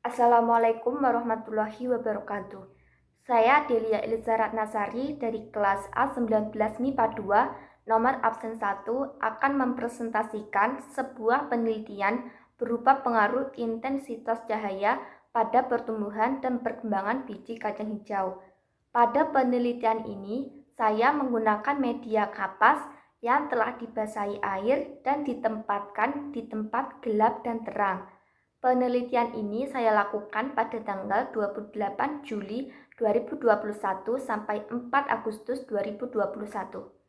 Assalamualaikum warahmatullahi wabarakatuh. Saya Delia Eliza Ratnasari dari kelas A19 MIPA 2, nomor absen 1 akan mempresentasikan sebuah penelitian berupa pengaruh intensitas cahaya pada pertumbuhan dan perkembangan biji kacang hijau. Pada penelitian ini, saya menggunakan media kapas yang telah dibasahi air dan ditempatkan di tempat gelap dan terang. Penelitian ini saya lakukan pada tanggal 28 Juli 2021 sampai 4 Agustus 2021.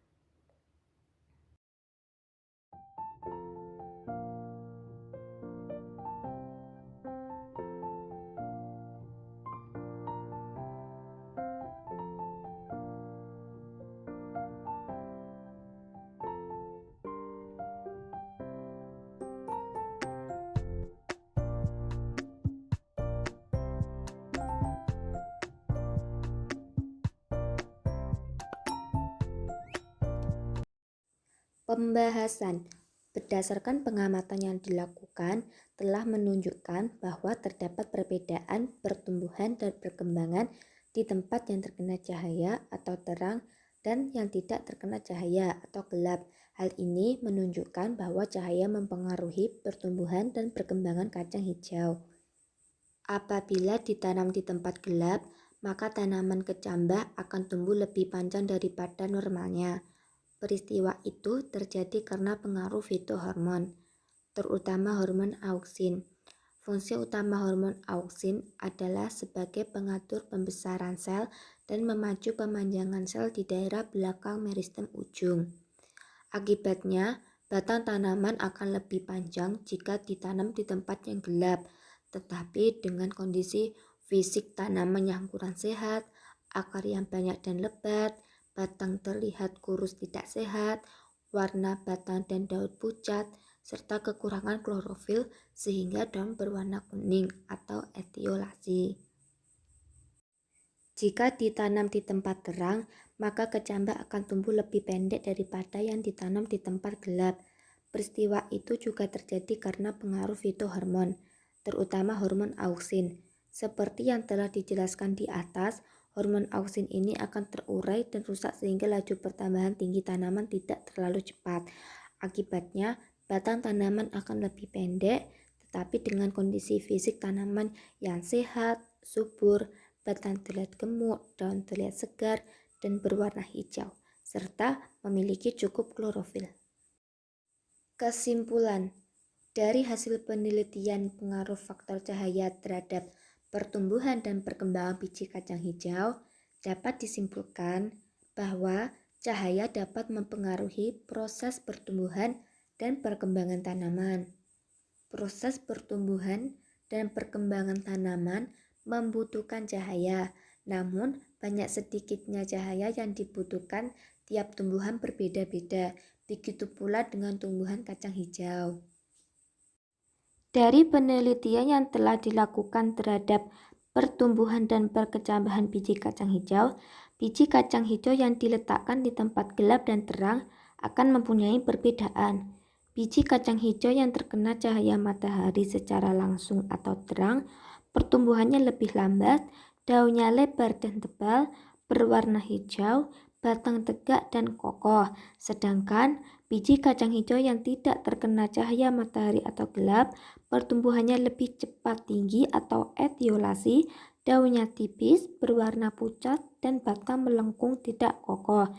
Pembahasan berdasarkan pengamatan yang dilakukan telah menunjukkan bahwa terdapat perbedaan pertumbuhan dan perkembangan di tempat yang terkena cahaya atau terang dan yang tidak terkena cahaya atau gelap. Hal ini menunjukkan bahwa cahaya mempengaruhi pertumbuhan dan perkembangan kacang hijau. Apabila ditanam di tempat gelap, maka tanaman kecambah akan tumbuh lebih panjang daripada normalnya. Peristiwa itu terjadi karena pengaruh fitohormon, terutama hormon auksin. Fungsi utama hormon auksin adalah sebagai pengatur pembesaran sel dan memacu pemanjangan sel di daerah belakang meristem ujung. Akibatnya, batang tanaman akan lebih panjang jika ditanam di tempat yang gelap, tetapi dengan kondisi fisik tanaman yang kurang sehat, akar yang banyak dan lebat, batang terlihat kurus tidak sehat, warna batang dan daun pucat, serta kekurangan klorofil sehingga daun berwarna kuning atau etiolasi. Jika ditanam di tempat terang, maka kecambah akan tumbuh lebih pendek daripada yang ditanam di tempat gelap. Peristiwa itu juga terjadi karena pengaruh fitohormon, terutama hormon auksin. Seperti yang telah dijelaskan di atas, hormon auksin ini akan terurai dan rusak sehingga laju pertambahan tinggi tanaman tidak terlalu cepat. Akibatnya, batang tanaman akan lebih pendek, tetapi dengan kondisi fisik tanaman yang sehat, subur, batang terlihat gemuk, daun terlihat segar, dan berwarna hijau, serta memiliki cukup klorofil. Kesimpulan, dari hasil penelitian pengaruh faktor cahaya terhadap pertumbuhan dan perkembangan biji kacang hijau, dapat disimpulkan bahwa cahaya dapat mempengaruhi proses pertumbuhan dan perkembangan tanaman. Proses pertumbuhan dan perkembangan tanaman membutuhkan cahaya, namun banyak sedikitnya cahaya yang dibutuhkan tiap tumbuhan berbeda-beda. Begitu pula dengan tumbuhan kacang hijau. Dari penelitian yang telah dilakukan terhadap pertumbuhan dan perkecambahan biji kacang hijau yang diletakkan di tempat gelap dan terang akan mempunyai perbedaan. Biji kacang hijau yang terkena cahaya matahari secara langsung atau terang, pertumbuhannya lebih lambat, daunnya lebar dan tebal, berwarna hijau, batang tegak dan kokoh. Sedangkan biji kacang hijau yang tidak terkena cahaya matahari atau gelap, pertumbuhannya lebih cepat tinggi atau etiolasi, daunnya tipis, berwarna pucat, dan batang melengkung tidak kokoh.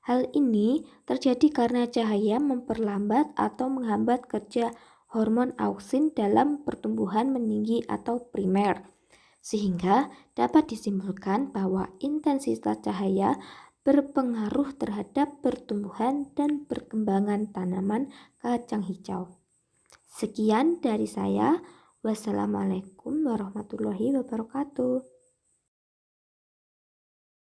Hal ini terjadi karena cahaya memperlambat atau menghambat kerja hormon auksin dalam pertumbuhan meninggi atau primer. Sehingga dapat disimpulkan bahwa intensitas cahaya berpengaruh terhadap pertumbuhan dan perkembangan tanaman kacang hijau. Sekian dari saya. Wassalamualaikum warahmatullahi wabarakatuh.